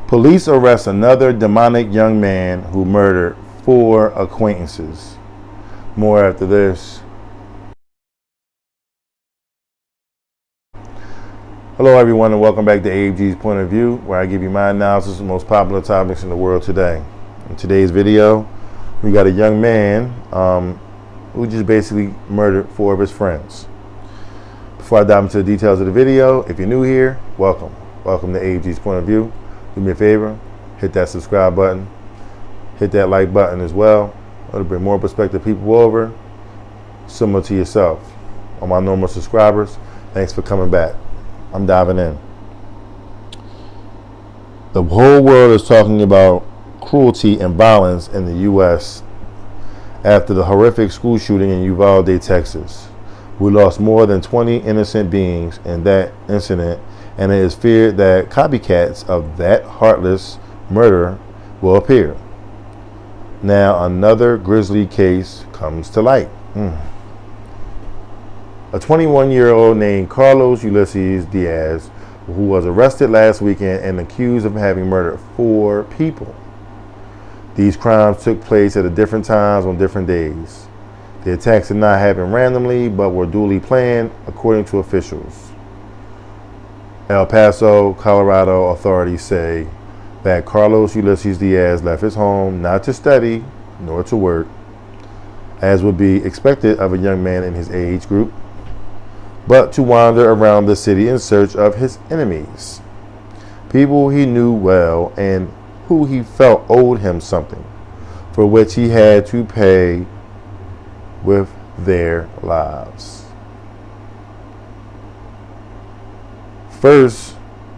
Police arrest another demonic young man who murdered 4 acquaintances. More after this. Hello everyone and welcome back to AFG's Point of View, where I give you my analysis of the most popular topics in the world today. In today's video, we got a young man who just basically murdered 4 of his friends. Before I dive into the details of the video, if you're new here, welcome. Welcome to AFG's Point of View. Do me a favor, hit that subscribe button, hit that like button as well. It'll bring more prospective people over, similar to yourself. On my normal subscribers, thanks for coming back. I'm diving in. The whole world is talking about cruelty and violence in the U.S. after the horrific school shooting in Uvalde, Texas. We lost more than 20 innocent beings in that incident, and it is feared that copycats of that heartless murder will appear. Now another grisly case comes to light. A 21-year-old named Carlos Ulises Díaz, who was arrested last weekend and accused of having murdered 4 people. These crimes took place at different times on different days. The attacks did not happen randomly, but were duly planned, according to officials. El Paso, Colorado authorities say that Carlos Ulises Díaz left his home not to study nor to work, as would be expected of a young man in his age group, but to wander around the city in search of his enemies, people he knew well and who he felt owed him something, for which he had to pay with their lives.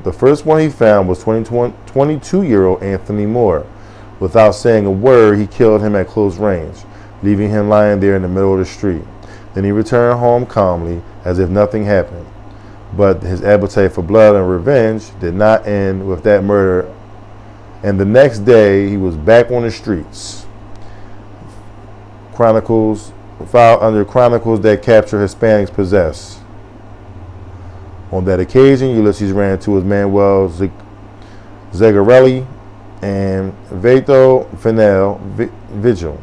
The first one he found was 22-year-old Anthony Moore. Without saying a word, he killed him at close range, leaving him lying there in the middle of the street. Then he returned home calmly, as if nothing happened. But his appetite for blood and revenge did not end with that murder, and the next day he was back on the streets. Chronicles filed under Chronicles that capture Hispanics possess. On that occasion, Ulises ran to his Manuel Zagarelli and Veto Fennell Vigil.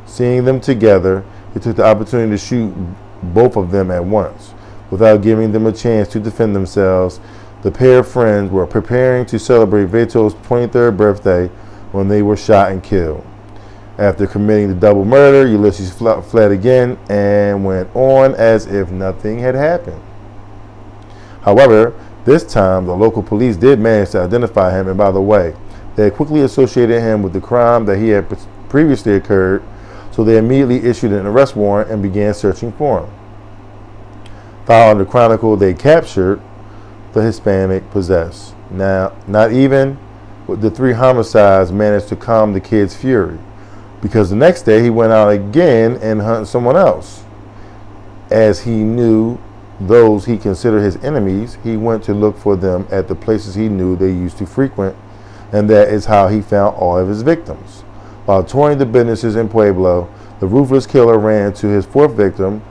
Seeing them together, he took the opportunity to shoot both of them at once. Without giving them a chance to defend themselves, the pair of friends were preparing to celebrate Veto's 23rd birthday when they were shot and killed. After committing the double murder, Ulises fled again and went on as if nothing had happened. However, this time the local police did manage to identify him, and by the way, they quickly associated him with the crime that he had previously occurred, so they immediately issued an arrest warrant and began searching for him. Filed under Chronicle, they captured the Hispanic possessed. Now, not even with the 3 homicides managed to calm the kid's fury, because the next day he went out again and hunted someone else. As he knew those he considered his enemies, he went to look for them at the places he knew they used to frequent, and that is how he found all of his victims. While touring the businesses in Pueblo, the ruthless killer ran to his 4th victim.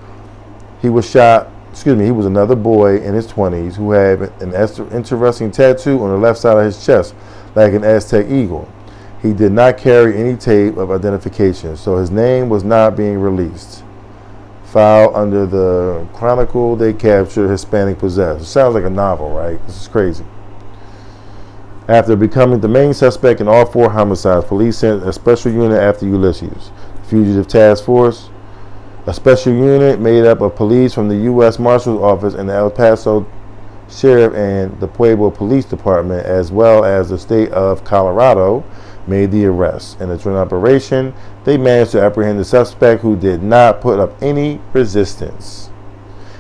He was another boy in his 20s who had an interesting tattoo on the left side of his chest, like an Aztec eagle. He did not carry any tape of identification, so his name was not being released. Filed under the Chronicle, they captured Hispanic possessed. It sounds like a novel, right? This is crazy. After becoming the main suspect in all 4 homicides, police sent a special unit after Ulises. The Fugitive Task Force, a special unit made up of police from the U.S. Marshal's Office and the El Paso Sheriff and the Pueblo Police Department, as well as the state of Colorado, made the arrest. In a joint operation, they managed to apprehend the suspect, who did not put up any resistance.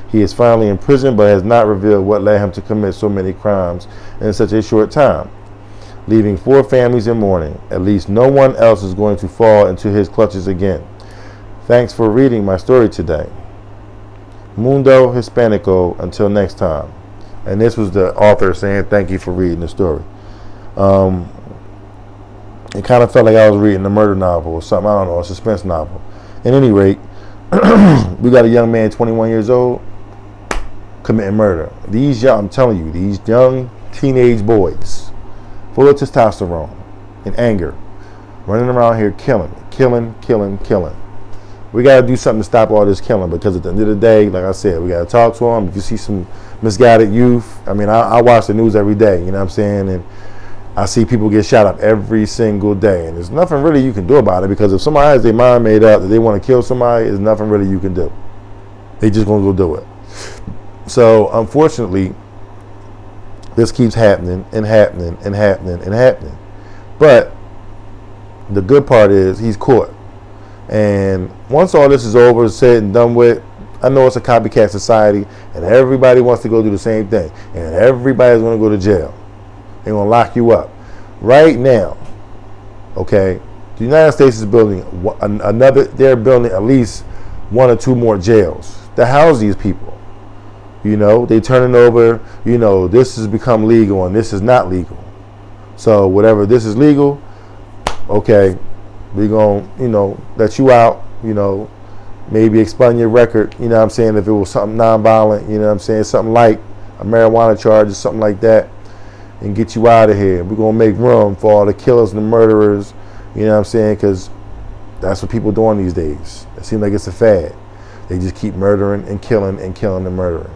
He is finally in prison, but has not revealed what led him to commit so many crimes in such a short time, leaving 4 families in mourning. At least no one else is going to fall into his clutches again. Thanks for reading my story today. Mundo Hispanico, until next time. And this was the author saying thank you for reading the story. It kind of felt like I was reading a murder novel or something. I don't know, a suspense novel. At any rate, we got a young man, 21 years old, committing murder. I'm telling you, these young teenage boys full of testosterone and anger, running around here killing. We got to do something to stop all this killing, because at the end of the day, like I said, we got to talk to them. If you see some misguided youth, I mean, I watch the news every day, you know what I'm saying? And I see people get shot up every single day. And there's nothing really you can do about it, because if somebody has their mind made up that they want to kill somebody, there's nothing really you can do. They just going to go do it. So, unfortunately, this keeps happening and happening and happening and happening. But the good part is he's caught. And once all this is over, said and done with, I know it's a copycat society, and everybody wants to go do the same thing, and everybody's going to go to jail. They're going to lock you up. Right now, okay, the United States is building they're building at least 1 or 2 more jails to house these people. You know, they turning over, you know, this has become legal and this is not legal. So whatever this is legal, okay, we're going to, you know, let you out, you know, maybe expunging your record, you know what I'm saying, if it was something nonviolent, you know what I'm saying, something like a marijuana charge or something like that, and get you out of here. We're going to make room for all the killers and the murderers, you know what I'm saying, because that's what people are doing these days. It seems like it's a fad. They just keep murdering and killing and murdering.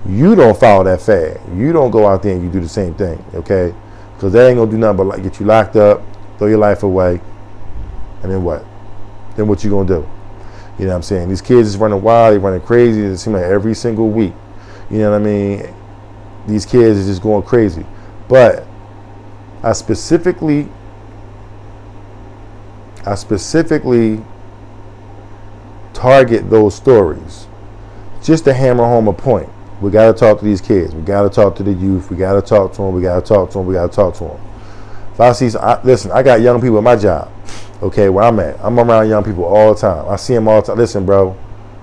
You don't follow that fad. You don't go out there and you do the same thing, okay? Because that ain't going to do nothing but like get you locked up, throw your life away, and then what? Then what you going to do? You know what I'm saying? These kids is running wild, they running crazy. It seems like every single week. You know what I mean? These kids is just going crazy. But I specifically target those stories just to hammer home a point. We got to talk to these kids. We got to talk to the youth. We got to talk to them. We got to talk to them. We got to talk to them. If I see, listen, I got young people at my job, okay, where I'm at. I'm around young people all the time. I see them all the time. Listen, bro,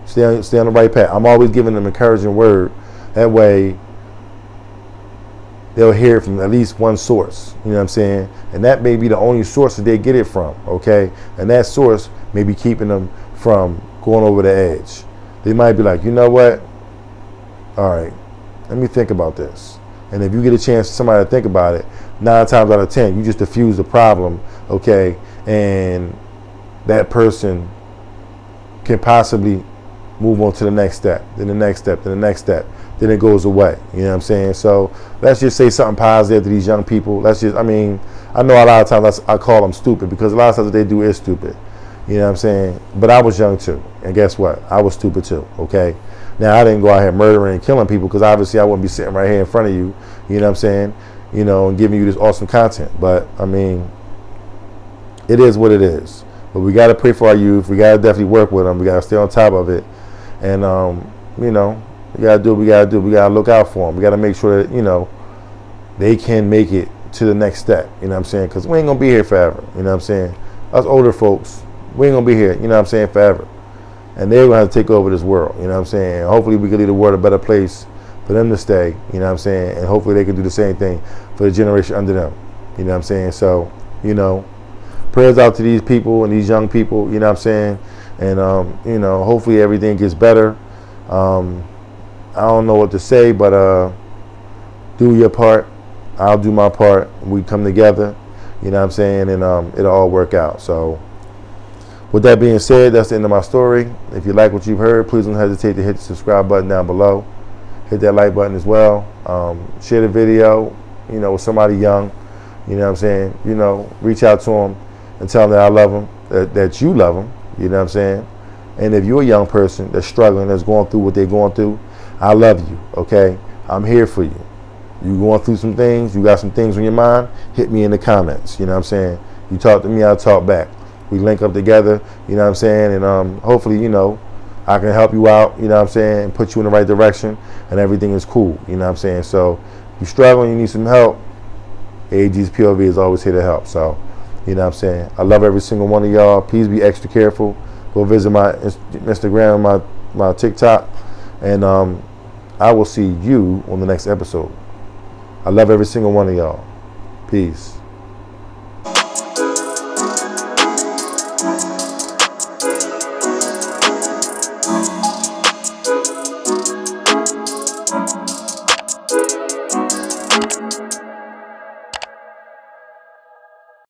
stay on the right path. I'm always giving them encouraging word. That way, they'll hear it from at least one source. You know what I'm saying? And that may be the only source that they get it from, okay? And that source may be keeping them from going over the edge. They might be like, you know what? All right, let me think about this. And if you get a chance for somebody to think about it, 9 times out of 10, you just diffuse the problem, okay? And that person can possibly move on to the next step, then the next step, then the next step. Then it goes away. You know what I'm saying? So let's just say something positive to these young people. I know a lot of times I call them stupid, because a lot of times what they do is stupid. You know what I'm saying? But I was young too. And guess what? I was stupid too, okay? Now, I didn't go out here murdering and killing people, because obviously I wouldn't be sitting right here in front of you, you know what I'm saying, you know, and giving you this awesome content. But, I mean, it is what it is. But we got to pray for our youth. We got to definitely work with them. We got to stay on top of it. And, you know, we got to do what we got to do. We got to look out for them. We got to make sure that, you know, they can make it to the next step, you know what I'm saying, because we ain't going to be here forever, you know what I'm saying. Us older folks, we ain't going to be here, you know what I'm saying, forever. And they're going to have to take over this world, you know what I'm saying. Hopefully we can leave the world a better place for them to stay, you know what I'm saying. And hopefully they can do the same thing for the generation under them, you know what I'm saying. So, you know, prayers out to these people and these young people, you know what I'm saying. And, you know, hopefully everything gets better. I don't know what to say, but do your part. I'll do my part. We come together, you know what I'm saying, and it'll all work out. So, with that being said, that's the end of my story. If you like what you've heard, please don't hesitate to hit the subscribe button down below. Hit that like button as well. Share the video, you know, with somebody young. You know what I'm saying? You know, reach out to them and tell them that I love them, that you love them. You know what I'm saying? And if you're a young person that's struggling, that's going through what they're going through, I love you, okay? I'm here for you. You going through some things, you got some things on your mind, hit me in the comments. You know what I'm saying? You talk to me, I'll talk back. We link up together, you know what I'm saying, and hopefully, you know, I can help you out, you know what I'm saying, and put you in the right direction, and everything is cool, you know what I'm saying. So, if you're struggling, you need some help, AG's POV is always here to help. So, you know what I'm saying. I love every single one of y'all. Please be extra careful. Go visit my Instagram, my TikTok, and I will see you on the next episode. I love every single one of y'all. Peace.